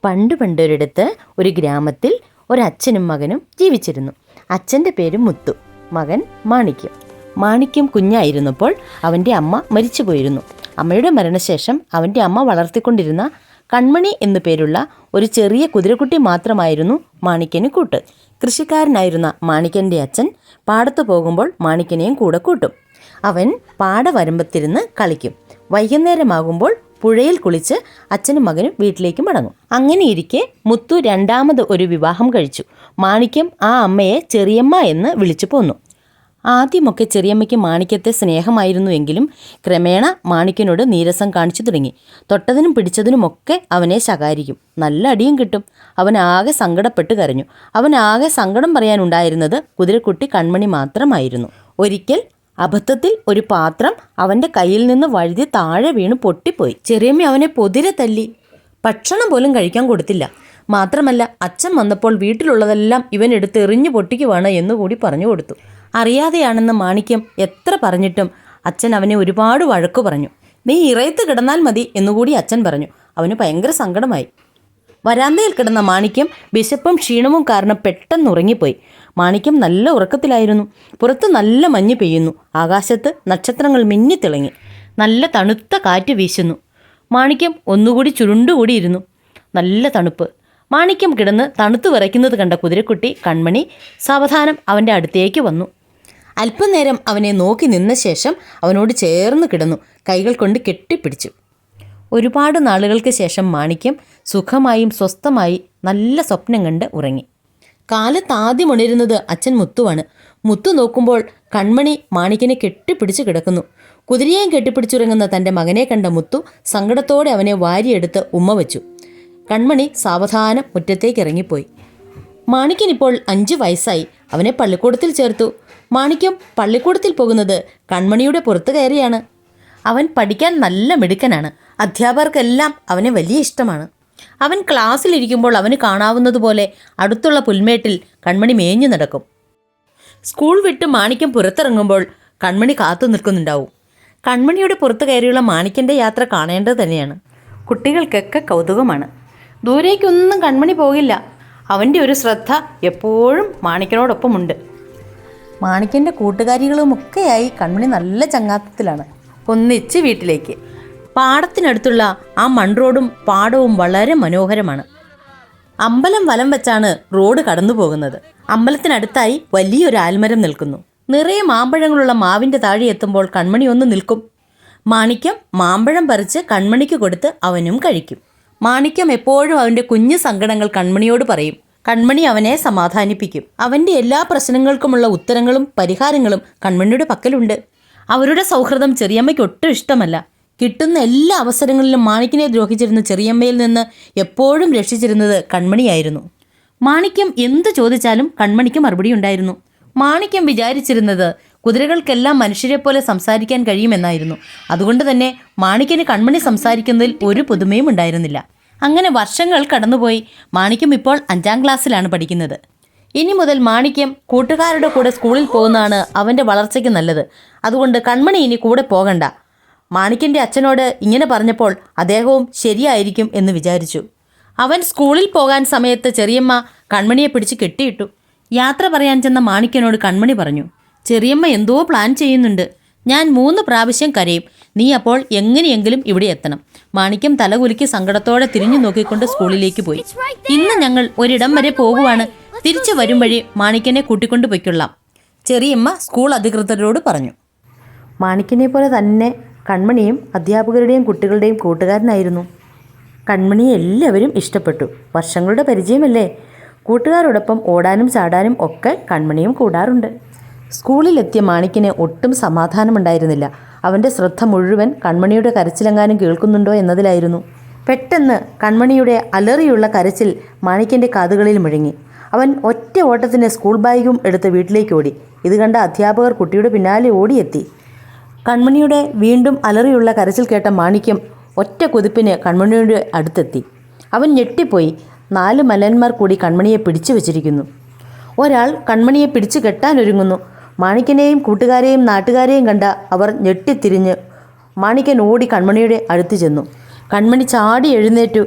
പണ്ട് പണ്ടൊരിടത്ത് ഒരു ഗ്രാമത്തിൽ ഒരച്ഛനും മകനും ജീവിച്ചിരുന്നു. അച്ഛൻ്റെ പേര് മുത്തു, മകൻ മാണിക്യം. മാണിക്യം കുഞ്ഞായിരുന്നപ്പോൾ അവൻ്റെ അമ്മ മരിച്ചു പോയിരുന്നു. അമ്മയുടെ മരണശേഷം അവൻ്റെ അമ്മ വളർത്തിക്കൊണ്ടിരുന്ന കൺമണി എന്നു പേരുള്ള ഒരു ചെറിയ കുതിരക്കുട്ടി മാത്രമായിരുന്നു മാണിക്യന് കൂട്ട്. കൃഷിക്കാരനായിരുന്ന മാണിക്യൻ്റെ അച്ഛൻ പാടത്ത് പോകുമ്പോൾ മാണിക്യനെയും കൂടെ കൂട്ടും. അവൻ പാടവരമ്പത്തിരുന്ന് കളിക്കും. വൈകുന്നേരമാകുമ്പോൾ പുഴയിൽ കുളിച്ച് അച്ഛനും മകനും വീട്ടിലേക്ക് മടങ്ങും. അങ്ങനെയിരിക്കെ മുത്തു രണ്ടാമത് ഒരു വിവാഹം കഴിച്ചു. മാണിക്യം ആ അമ്മയെ ചെറിയമ്മ എന്ന് വിളിച്ചു പോന്നു. ആദ്യമൊക്കെ ചെറിയമ്മയ്ക്ക് മാണിക്യത്തെ സ്നേഹമായിരുന്നുവെങ്കിലും ക്രമേണ മാണിക്യനോട് നീരസം കാണിച്ചു തുടങ്ങി. തൊട്ടതിനും പിടിച്ചതിനുമൊക്കെ അവനെ ശകാരിക്കും. നല്ല അടിയും കിട്ടും. അവനാകെ സങ്കടപ്പെട്ട് കരഞ്ഞു. അവനാകെ സങ്കടം പറയാനുണ്ടായിരുന്നത് കുതിരക്കുട്ടി കൺമണി മാത്രമായിരുന്നു. ഒരിക്കൽ അബദ്ധത്തിൽ ഒരു പാത്രം അവൻ്റെ കയ്യിൽ നിന്ന് വഴുതി താഴെ വീണ് പൊട്ടിപ്പോയി. ചെറിയമ്മ അവനെ പൊതിരെ തല്ലി. ഭക്ഷണം പോലും കഴിക്കാൻ കൊടുത്തില്ല. മാത്രമല്ല അച്ഛൻ വന്നപ്പോൾ വീട്ടിലുള്ളതെല്ലാം ഇവൻ എടുത്ത് എറിഞ്ഞു പൊട്ടിക്കുവാണ് എന്നുകൂടി പറഞ്ഞു കൊടുത്തു. അറിയാതെയാണെന്ന് മാണിക്യം എത്ര പറഞ്ഞിട്ടും അച്ഛൻ അവനെ ഒരുപാട് വഴക്കു പറഞ്ഞു. നീ ഇറയത്ത് കിടന്നാൽ മതി എന്നുകൂടി അച്ഛൻ പറഞ്ഞു. അവന് ഭയങ്കര സങ്കടമായി. വരാന്തയിൽ കിടന്ന മാണിക്യം വിശപ്പും ക്ഷീണവും കാരണം പെട്ടെന്ന് ഉറങ്ങിപ്പോയി. മാണിക്യം നല്ല ഉറക്കത്തിലായിരുന്നു. പുറത്ത് നല്ല മഞ്ഞ് പെയ്യുന്നു. ആകാശത്ത് നക്ഷത്രങ്ങൾ മിന്നിത്തിളങ്ങി. നല്ല തണുത്ത കാറ്റ് വീശുന്നു. മാണിക്യം ഒന്നുകൂടി ചുരുണ്ടുകൂടിയിരുന്നു. നല്ല തണുപ്പ്. മാണിക്യം കിടന്ന് തണുത്തു വിറയ്ക്കുന്നത് കണ്ട കുതിരക്കുട്ടി കൺമണി സാവധാനം അവൻ്റെ അടുത്തേക്ക് വന്നു. അല്പനേരം അവനെ നോക്കി നിന്ന ശേഷം അവനോട് ചേർന്ന് കിടന്നു. കൈകൾ കൊണ്ട് കെട്ടിപ്പിടിച്ചു. ഒരുപാട് നാളുകൾക്ക് ശേഷം മാണിക്യം സുഖമായും സ്വസ്ഥമായി നല്ല സ്വപ്നം കണ്ട് ഉറങ്ങി. കാലത്ത് ആദ്യം ഉണരുന്നത് അച്ഛൻ മുത്തുവാണ്. മുത്തു നോക്കുമ്പോൾ കൺമണി മാണിക്യനെ കെട്ടിപ്പിടിച്ച് കിടക്കുന്നു. കുതിരയെയും കെട്ടിപ്പിടിച്ചുറങ്ങുന്ന തൻ്റെ മകനെ കണ്ട മുത്തു സങ്കടത്തോടെ അവനെ വാരിയെടുത്ത് ഉമ്മ വച്ചു. കൺമണി സാവധാനം മുറ്റത്തേക്ക് ഇറങ്ങിപ്പോയി. മാണിക്യനിപ്പോൾ 5 വയസ്സായി. അവനെ പള്ളിക്കൂടത്തിൽ ചേർത്തു. മാണിക്യം പള്ളിക്കൂടത്തിൽ പോകുന്നത് കൺമണിയുടെ പുറത്ത് കയറിയാണ്. അവൻ പഠിക്കാൻ നല്ല മിടുക്കനാണ്. അധ്യാപകർക്കെല്ലാം അവനെ വലിയ ഇഷ്ടമാണ്. അവൻ ക്ലാസ്സിലിരിക്കുമ്പോൾ അവന് കാണാവുന്നതുപോലെ അടുത്തുള്ള പുൽമേട്ടിൽ കൺമണി മേഞ്ഞു നടക്കും. സ്കൂൾ വിട്ട് മാണിക്യം പുറത്തിറങ്ങുമ്പോൾ കൺമണി കാത്തു നിൽക്കുന്നുണ്ടാവും. കൺമണിയുടെ പുറത്ത് കയറിയുള്ള മാണിക്യൻ്റെ യാത്ര കാണേണ്ടത് തന്നെയാണ്. കുട്ടികൾക്കൊക്കെ കൗതുകമാണ്. ദൂരേക്കൊന്നും കൺമണി പോകില്ല. അവൻ്റെ ഒരു ശ്രദ്ധ എപ്പോഴും മാണിക്യനോടൊപ്പമുണ്ട്. മാണിക്യൻ്റെ കൂട്ടുകാരികളുമൊക്കെയായി കൺമണി നല്ല ചങ്ങാത്തത്തിലാണ്. ഒന്നിച്ച് വീട്ടിലേക്ക്. പാടത്തിനടുത്തുള്ള ആ മൺറോഡും പാടവും വളരെ മനോഹരമാണ്. അമ്പലം വലം വെച്ചാണ് റോഡ് കടന്നു പോകുന്നത്. അമ്പലത്തിനടുത്തായി വലിയൊരു ആൽമരം നിൽക്കുന്നു. നിറയെ മാമ്പഴങ്ങളുള്ള മാവിൻ്റെ താഴെ എത്തുമ്പോൾ കൺമണി ഒന്ന് നിൽക്കും. മാണിക്യം മാമ്പഴം പറിച്ച് കൺമണിക്ക് കൊടുത്ത് അവനും കഴിക്കും. മാണിക്യം എപ്പോഴും അവൻ്റെ കുഞ്ഞു സങ്കടങ്ങൾ കൺമണിയോട് പറയും. കൺമണി അവനെ സമാധാനിപ്പിക്കും. അവൻ്റെ എല്ലാ പ്രശ്നങ്ങൾക്കുമുള്ള ഉത്തരങ്ങളും പരിഹാരങ്ങളും കൺമണിയുടെ പക്കലുണ്ട്. അവരുടെ സൗഹൃദം ചെറിയമ്മയ്ക്ക് ഒട്ടും ഇഷ്ടമല്ല. കിട്ടുന്ന എല്ലാ അവസരങ്ങളിലും മാണിക്യനെ ദ്രോഹിച്ചിരുന്ന ചെറിയമ്മയിൽ നിന്ന് എപ്പോഴും രക്ഷിച്ചിരുന്നത് കൺമണിയായിരുന്നു. മാണിക്യം എന്ത് ചോദിച്ചാലും കൺമണിക്ക് മറുപടി ഉണ്ടായിരുന്നു. മാണിക്യം വിചാരിച്ചിരുന്നത് കുതിരകൾക്കെല്ലാം മനുഷ്യരെ പോലെ സംസാരിക്കാൻ കഴിയുമെന്നായിരുന്നു. അതുകൊണ്ട് തന്നെ മാണിക്യന് കൺമണി സംസാരിക്കുന്നതിൽ ഒരു പുതുമയും ഉണ്ടായിരുന്നില്ല. അങ്ങനെ വർഷങ്ങൾ കടന്നുപോയി. മാണിക്യം ഇപ്പോൾ 5ാം ക്ലാസ്സിലാണ് പഠിക്കുന്നത്. ഇനി മുതൽ മാണിക്യം കൂട്ടുകാരുടെ കൂടെ സ്കൂളിൽ പോകുന്നതാണ് അവൻ്റെ വളർച്ചയ്ക്ക് നല്ലത്. അതുകൊണ്ട് കൺമണി ഇനി കൂടെ പോകണ്ട. മാണിക്യൻ്റെ അച്ഛനോട് ഇങ്ങനെ പറഞ്ഞപ്പോൾ അദ്ദേഹവും ശരിയായിരിക്കും എന്ന് വിചാരിച്ചു. അവൻ സ്കൂളിൽ പോകാൻ സമയത്ത് ചെറിയമ്മ കൺമണിയെ പിടിച്ച് കെട്ടിയിട്ടു. യാത്ര പറയാൻ ചെന്ന മാണിക്യനോട് കൺമണി പറഞ്ഞു, ചെറിയമ്മ എന്തോ പ്ലാൻ ചെയ്യുന്നുണ്ട്. ഞാൻ 3 പ്രാവശ്യം കരയും. നീ അപ്പോൾ എങ്ങനെയെങ്കിലും ഇവിടെ എത്തണം. മാണിക്യം തലകുലുക്കി സങ്കടത്തോടെ തിരിഞ്ഞു നോക്കിക്കൊണ്ട് സ്കൂളിലേക്ക് പോയി. ഇന്ന് ഞങ്ങൾ ഒരിടം വരെ പോകുവാണ്. തിരിച്ചു വരും വഴി മാണിക്യനെ കൂട്ടിക്കൊണ്ടു പൊയ്ക്കൊള്ളാം, ചെറിയമ്മ സ്കൂൾ അധികൃതരോട് പറഞ്ഞു. മാണിക്യനെ പോലെ തന്നെ കൺമണിയും അധ്യാപകരുടെയും കുട്ടികളുടെയും കൂട്ടുകാരനായിരുന്നു. കൺമണിയെ എല്ലാവരും ഇഷ്ടപ്പെട്ടു. വർഷങ്ങളുടെ പരിചയമല്ലേ. കൂട്ടുകാരോടൊപ്പം ഓടാനും ചാടാനും ഒക്കെ കൺമണിയും കൂടാറുണ്ട്. സ്കൂളിലെത്തിയ മാണിക്യന് ഒട്ടും സമാധാനമുണ്ടായിരുന്നില്ല. അവൻ്റെ ശ്രദ്ധ മുഴുവൻ കൺമണിയുടെ കരച്ചിലെങ്ങാനും കേൾക്കുന്നുണ്ടോ എന്നതിലായിരുന്നു. പെട്ടെന്ന് കൺമണിയുടെ അലറിയുള്ള കരച്ചിൽ മാണിക്യൻ്റെ കാതുകളിൽ മുഴങ്ങി. അവൻ ഒറ്റ ഓട്ടത്തിന് സ്കൂൾ ബാഗും എടുത്ത് വീട്ടിലേക്ക് ഓടി. ഇത് കണ്ട അധ്യാപകർ കുട്ടിയുടെ പിന്നാലെ ഓടിയെത്തി. കൺമണിയുടെ വീണ്ടും അലറിയുള്ള കരച്ചിൽ കേട്ട മാണിക്യം ഒറ്റ കുതിപ്പിന് കൺമണിയുടെ അടുത്തെത്തി. അവൻ ഞെട്ടിപ്പോയി. 4 മല്ലന്മാർ കൂടി കൺമണിയെ പിടിച്ചു വച്ചിരിക്കുന്നു. ഒരാൾ കൺമണിയെ പിടിച്ചു കെട്ടാനൊരുങ്ങുന്നു. മാണിക്യനെയും കൂട്ടുകാരെയും നാട്ടുകാരെയും കണ്ട അവർ ഞെട്ടിത്തിരിഞ്ഞ് മാണിക്യൻ ഓടി കൺമണിയുടെ അടുത്ത് ചെന്നു. കൺമണി ചാടി എഴുന്നേറ്റു.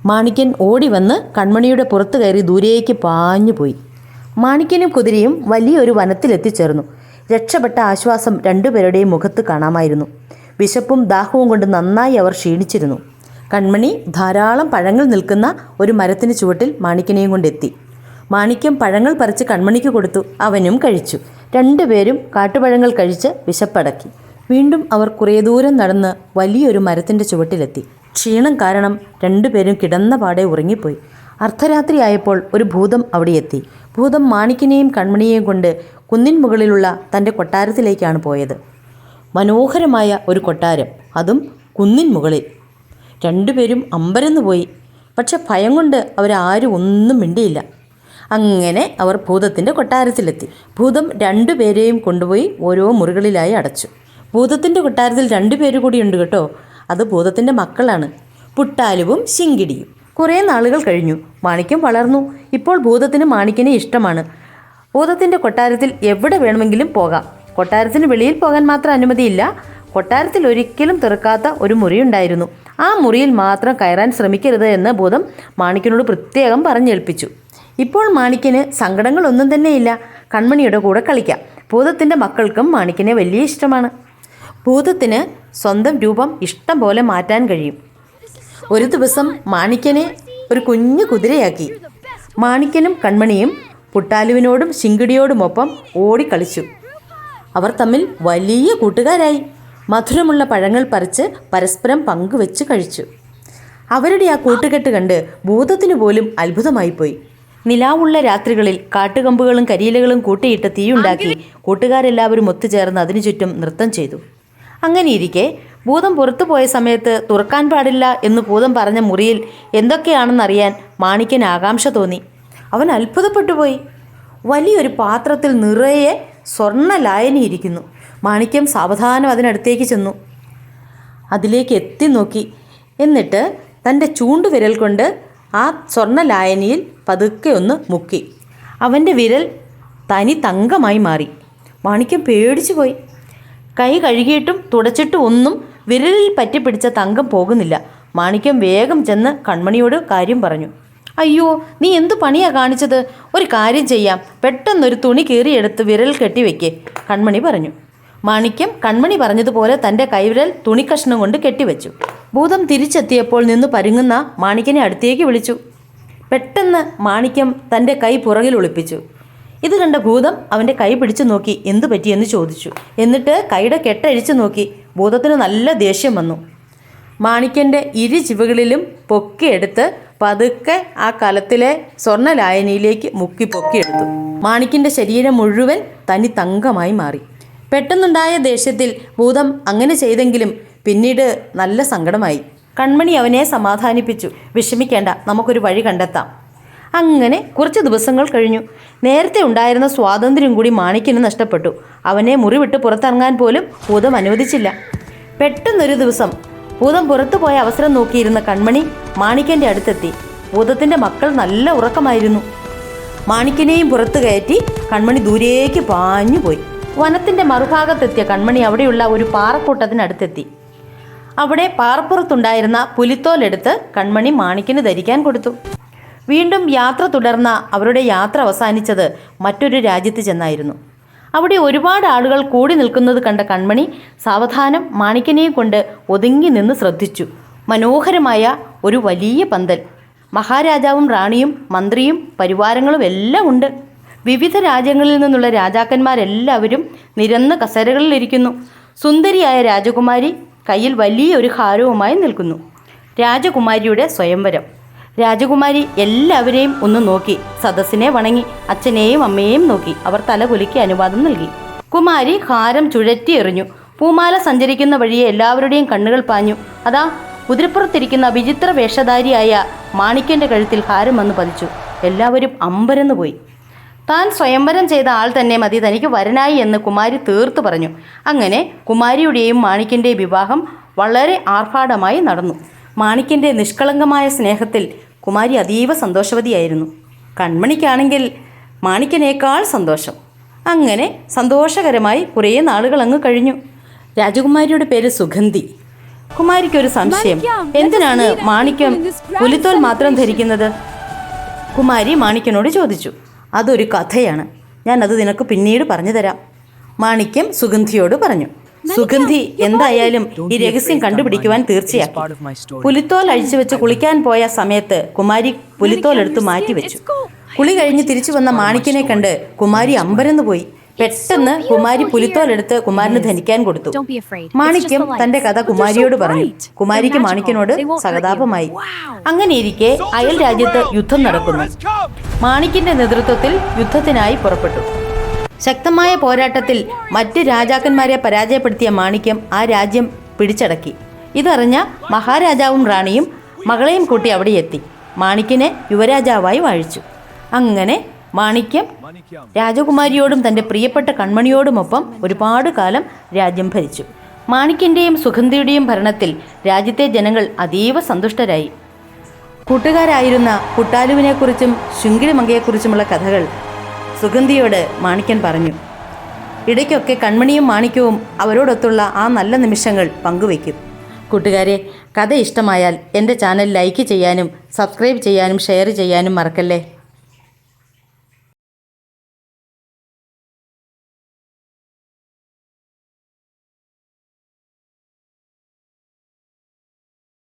മാണിക്യൻ ഓടി വന്ന് കൺമണിയുടെ പുറത്ത് കയറി ദൂരേക്ക് പാഞ്ഞുപോയി. മാണിക്യനും കുതിരയും വലിയൊരു വനത്തിലെത്തിച്ചേർന്നു. രക്ഷപ്പെട്ട ആശ്വാസം രണ്ടുപേരുടെയും മുഖത്ത് കാണാമായിരുന്നു. വിശപ്പും ദാഹവും കൊണ്ട് നന്നായി അവർ ക്ഷീണിച്ചിരുന്നു. കൺമണി ധാരാളം പഴങ്ങൾ നിൽക്കുന്ന ഒരു മരത്തിന് ചുവട്ടിൽ മാണിക്യനെയും കൊണ്ടെത്തി. മാണിക്യം പഴങ്ങൾ പറിച്ച് കൺമണിക്ക് കൊടുത്തു. അവനും കഴിച്ചു. രണ്ടുപേരും കാട്ടുപഴങ്ങൾ കഴിച്ച് വിശപ്പടക്കി. വീണ്ടും അവർ കുറേ ദൂരം നടന്ന് വലിയൊരു മരത്തിൻ്റെ ചുവട്ടിലെത്തി. ക്ഷീണം കാരണം രണ്ടുപേരും കിടന്ന പാടെ ഉറങ്ങിപ്പോയി. അർദ്ധരാത്രിയായപ്പോൾ ഒരു ഭൂതം അവിടെ എത്തി. ഭൂതം മാണിക്യനെയും കൺമണിയെയും കൊണ്ട് കുന്നിൻ മുകളിലുള്ള തൻ്റെ കൊട്ടാരത്തിലേക്കാണ് പോയത്. മനോഹരമായ ഒരു കൊട്ടാരം, അതും കുന്നിൻ മുകളിൽ. രണ്ടുപേരും അമ്പരന്ന് പോയി. പക്ഷെ ഭയം കൊണ്ട് അവരാരും ഒന്നും മിണ്ടിയില്ല. അങ്ങനെ അവർ ഭൂതത്തിൻ്റെ കൊട്ടാരത്തിലെത്തി. ഭൂതം രണ്ടുപേരെയും കൊണ്ടുപോയി ഓരോ മുറികളിലായി അടച്ചു. ഭൂതത്തിൻ്റെ കൊട്ടാരത്തിൽ രണ്ടുപേര് കൂടിയുണ്ട് കേട്ടോ. അത് ഭൂതത്തിൻ്റെ മക്കളാണ്, പുട്ടാലുവും ശിങ്കിടിയും. കുറേ നാളുകൾ കഴിഞ്ഞു. മാണിക്യം വളർന്നു. ഇപ്പോൾ ഭൂതത്തിന് മാണിക്യനെ ഇഷ്ടമാണ്. ഭൂതത്തിൻ്റെ കൊട്ടാരത്തിൽ എവിടെ വേണമെങ്കിലും പോകാം. കൊട്ടാരത്തിന് വെളിയിൽ പോകാൻ മാത്രം അനുമതിയില്ല. കൊട്ടാരത്തിൽ ഒരിക്കലും തുറക്കാത്ത ഒരു മുറിയുണ്ടായിരുന്നു. ആ മുറിയിൽ മാത്രം കയറാൻ ശ്രമിക്കരുത് എന്ന് ഭൂതം മാണിക്യനോട് പ്രത്യേകം പറഞ്ഞേൽപ്പിച്ചു. ഇപ്പോൾ മാണിക്യന് സങ്കടങ്ങളൊന്നും തന്നെയില്ല. കൺമണിയുടെ കൂടെ കളിക്കാം. ഭൂതത്തിൻ്റെ മക്കൾക്കും മാണിക്യനെ വലിയ ഇഷ്ടമാണ്. ഭൂതത്തിന് സ്വന്തം രൂപം ഇഷ്ടം പോലെ മാറ്റാൻ കഴിയും. ഒരു ദിവസം മാണിക്യനെ ഒരു കുഞ്ഞു കുതിരയാക്കി. മാണിക്യനും കൺമണിയും പുട്ടാലുവിനോടും ശിങ്കിടിയോടുമൊപ്പം ഓടിക്കളിച്ചു. അവർ തമ്മിൽ വലിയ കൂട്ടുകാരായി. മധുരമുള്ള പഴങ്ങൾ പറിച്ച് പരസ്പരം പങ്കുവെച്ച് കഴിച്ചു. അവരുടെ ആ കൂട്ടുകെട്ട് കണ്ട് ഭൂതത്തിനു പോലും അത്ഭുതമായിപ്പോയി. നിലാവുള്ള രാത്രികളിൽ കാട്ടുകമ്പുകളും കരിയിലകളും കൂട്ടിയിട്ട് തീയുണ്ടാക്കി കൂട്ടുകാരെല്ലാവരും ഒത്തുചേർന്ന് അതിനു ചുറ്റും നൃത്തം ചെയ്തു. അങ്ങനെയിരിക്കെ ഭൂതം പുറത്തു പോയ സമയത്ത് തുറക്കാൻ പാടില്ല എന്ന് ഭൂതം പറഞ്ഞ മുറിയിൽ എന്തൊക്കെയാണെന്നറിയാൻ മാണിക്യന് ആകാംക്ഷ തോന്നി. അവൻ അത്ഭുതപ്പെട്ടുപോയി. വലിയൊരു പാത്രത്തിൽ നിറയെ സ്വർണ്ണ ലായനി ഇരിക്കുന്നു. മാണിക്യം സാവധാനം അതിനടുത്തേക്ക് ചെന്നു. അതിലേക്ക് എത്തി നോക്കി. എന്നിട്ട് തൻ്റെ ചൂണ്ടുവിരൽ കൊണ്ട് ആ സ്വർണ്ണ ലായനിയിൽ പതുക്കെ ഒന്ന് മുക്കി. അവൻ്റെ വിരൽ തനി തങ്കമായി മാറി. മാണിക്യം പേടിച്ചു പോയി. കൈ കഴുകിയിട്ടും തുടച്ചിട്ടും ഒന്നും വിരലിൽ പറ്റിപ്പിടിച്ച തങ്കം പോകുന്നില്ല. മാണിക്യം വേഗം ചെന്ന് കൺമണിയോട് കാര്യം പറഞ്ഞു. അയ്യോ, നീ എന്തു പണിയാ കാണിച്ചത്? ഒരു കാര്യം ചെയ്യാം, പെട്ടെന്നൊരു തുണി കീറിയെടുത്ത് വിരൽ കെട്ടിവെക്കേ, കൺമണി പറഞ്ഞു. മാണിക്യം കൺമണി പറഞ്ഞതുപോലെ തൻ്റെ കൈവിരൽ തുണിക്കഷ്ണം കൊണ്ട് കെട്ടിവെച്ചു. ഭൂതം തിരിച്ചെത്തിയപ്പോൾ നിന്ന് പരുങ്ങുന്ന മാണിക്യനെ അടുത്തേക്ക് വിളിച്ചു. പെട്ടെന്ന് മാണിക്യം തൻ്റെ കൈ പുറകിൽ ഒളിപ്പിച്ചു. ഇത് കണ്ട ഭൂതം അവൻ്റെ കൈ പിടിച്ചു നോക്കി എന്തു പറ്റിയെന്ന് ചോദിച്ചു. എന്നിട്ട് കൈയുടെ കെട്ടഴിച്ചു നോക്കി. ഭൂതത്തിന് നല്ല ദേഷ്യം വന്നു. മാണിക്യൻ്റെ ഇരു ചിവകളിലും പൊക്കിയെടുത്ത് പതുക്കെ ആ കലത്തിലെ സ്വർണ്ണ ലായനിയിലേക്ക് മുക്കി പൊക്കിയെടുത്തു. മാണിക്യൻ്റെ ശരീരം മുഴുവൻ തനി തങ്കമായി മാറി. പെട്ടെന്നുണ്ടായ ദേഷ്യത്തിൽ ഭൂതം അങ്ങനെ ചെയ്തെങ്കിലും പിന്നീട് നല്ല സങ്കടമായി. കൺമണി അവനെ സമാധാനിപ്പിച്ചു. വിഷമിക്കേണ്ട, നമുക്കൊരു വഴി കണ്ടെത്താം. അങ്ങനെ കുറച്ച് ദിവസങ്ങൾ കഴിഞ്ഞു. നേരത്തെ ഉണ്ടായിരുന്ന സ്വാതന്ത്ര്യം കൂടി മാണിക്യന് നഷ്ടപ്പെട്ടു. അവനെ മുറി വിട്ട് പുറത്തിറങ്ങാൻ പോലും ഭൂതം അനുവദിച്ചില്ല. പെട്ടെന്നൊരു ദിവസം ഭൂതം പുറത്തു പോയ അവസരം നോക്കിയിരുന്ന കൺമണി മാണിക്യൻ്റെ അടുത്തെത്തി. ഭൂതത്തിൻ്റെ മക്കൾ നല്ല ഉറക്കമായിരുന്നു. മാണിക്യനെയും പുറത്തു കയറ്റി കൺമണി ദൂരേക്ക് പാഞ്ഞുപോയി. വനത്തിൻ്റെ മറുഭാഗത്തെത്തിയ കൺമണി അവിടെയുള്ള ഒരു പാറക്കൂട്ടത്തിനടുത്തെത്തി. അവിടെ പാറപ്പുറത്തുണ്ടായിരുന്ന പുലിത്തോലെടുത്ത് കൺമണി മാണിക്യന് ധരിക്കാൻ കൊടുത്തു. വീണ്ടും യാത്ര തുടർന്ന അവരുടെ യാത്ര അവസാനിച്ചത് മറ്റൊരു രാജ്യത്ത് ചെന്നായിരുന്നു. അവിടെ ഒരുപാട് ആളുകൾ കൂടി നിൽക്കുന്നത് കണ്ട കൺമണി സാവധാനം മാണിക്യനെയും കൊണ്ട് ഒതുങ്ങി നിന്ന് ശ്രദ്ധിച്ചു. മനോഹരമായ ഒരു വലിയ പന്തൽ. മഹാരാജാവും റാണിയും മന്ത്രിയും പരിവാരങ്ങളും എല്ലാം ഉണ്ട്. വിവിധ രാജ്യങ്ങളിൽ നിന്നുള്ള രാജാക്കന്മാരെല്ലാവരും നിരന്ന കസേരകളിലിരിക്കുന്നു. സുന്ദരിയായ രാജകുമാരി കയ്യിൽ വലിയൊരു ഹാരവുമായി നിൽക്കുന്നു. രാജകുമാരിയുടെ സ്വയംവരം. രാജകുമാരി എല്ലാവരെയും ഒന്ന് നോക്കി, സദസ്സിനെ വണങ്ങി, അച്ഛനെയും അമ്മയെയും നോക്കി. അവർ തലകുലുക്കി അനുവാദം നൽകി. കുമാരി ഹാരം ചുഴറ്റി എറിഞ്ഞു. പൂമാല സഞ്ചരിക്കുന്ന വഴിയെ എല്ലാവരുടെയും കണ്ണുകൾ പാഞ്ഞു. അതാ കുതിരപ്പുറത്തിരിക്കുന്ന വിചിത്ര വേഷധാരിയായ മാണിക്യൻ്റെ കഴുത്തിൽ ഹാരം വന്ന് പതിച്ചു. എല്ലാവരും അമ്പരന്നു പോയി. താൻ സ്വയംവരം ചെയ്ത ആൾ തന്നെ മതി തനിക്ക് വരനായി എന്ന് കുമാരി തീർത്തു പറഞ്ഞു. അങ്ങനെ കുമാരിയുടെയും മാണിക്യൻ്റെയും വിവാഹം വളരെ ആർഭാടമായി നടന്നു. മാണിക്യൻ്റെ നിഷ്കളങ്കമായ സ്നേഹത്തിൽ കുമാരി അതീവ സന്തോഷവതിയായിരുന്നു. കൺമണിക്കാണെങ്കിൽ മാണിക്യനേക്കാൾ സന്തോഷം. അങ്ങനെ സന്തോഷകരമായി കുറേ നാളുകൾ അങ്ങ് കഴിഞ്ഞു. രാജകുമാരിയുടെ പേര് സുഗന്ധി. കുമാരിക്കൊരു സംശയം. എന്തിനാണ് മാണിക്യം പുലിത്തോൽ മാത്രം ധരിക്കുന്നത്? കുമാരി മാണിക്യനോട് ചോദിച്ചു. അതൊരു കഥയാണ്, ഞാനത് നിനക്ക് പിന്നീട് പറഞ്ഞു തരാം. മാണിക്യം സുഗന്ധിയോട് പറഞ്ഞു. സുഗന്ധി എന്തായാലും ഈ രഹസ്യം കണ്ടുപിടിക്കുവാൻ തീർച്ചയാക്കി. പുലിത്തോൽ അഴിച്ചു വെച്ച് കുളിക്കാൻ പോയ സമയത്ത് കുമാരി പുലിത്തോൽ എടുത്ത് മാറ്റിവെച്ചു. കുളി കഴിഞ്ഞ് തിരിച്ചു വന്ന മാണിക്യനെ കണ്ട് കുമാരി അമ്പരന്ന് പോയി. പെട്ടെന്ന് കുമാരി പുലിത്തോലെടുത്ത് കുമാരന് ധരിക്കാൻ കൊടുത്തു. മാണിക്യം തന്റെ കഥ കുമാരിയോട് പറഞ്ഞു. കുമാരിക്ക് മാണിക്യനോട് സഹതാപമായി. അങ്ങനെയിരിക്കെ അയൽ രാജ്യത്ത് യുദ്ധം നടക്കുന്നു. മാണിക്യന്റെ നേതൃത്വത്തിൽ യുദ്ധത്തിനായി പുറപ്പെട്ടു. ശക്തമായ പോരാട്ടത്തിൽ മറ്റ് രാജാക്കന്മാരെ പരാജയപ്പെടുത്തിയ മാണിക്യം ആ രാജ്യം പിടിച്ചടക്കി. ഇതറിഞ്ഞ മഹാരാജാവും റാണിയും മകളെയും കൂട്ടി അവിടെ എത്തി. മാണിക്യനെ യുവരാജാവായി വാഴിച്ചു. അങ്ങനെ മാണിക്യം രാജകുമാരിയോടും തൻ്റെ പ്രിയപ്പെട്ട കൺമണിയോടുമൊപ്പം ഒരുപാട് കാലം രാജ്യം ഭരിച്ചു. മാണിക്യൻ്റെയും സുഗന്ധിയുടെയും ഭരണത്തിൽ രാജ്യത്തെ ജനങ്ങൾ അതീവ സന്തുഷ്ടരായി. കൂട്ടുകാരായിരുന്ന കുട്ടാലുവിനെക്കുറിച്ചും ശുങ്കിടിമങ്കയെക്കുറിച്ചുമുള്ള കഥകൾ സുഗന്ധിയോട് മാണിക്യൻ പറഞ്ഞു. ഇടയ്ക്കൊക്കെ കൺമണിയും മാണിക്യവും അവരോടൊത്തുള്ള ആ നല്ല നിമിഷങ്ങൾ പങ്കുവയ്ക്കും. കൂട്ടുകാരെ, കഥ ഇഷ്ടമായാൽ എൻ്റെ ചാനൽ ലൈക്ക് ചെയ്യാനും സബ്സ്ക്രൈബ് ചെയ്യാനും ഷെയർ ചെയ്യാനും മറക്കല്ലേ.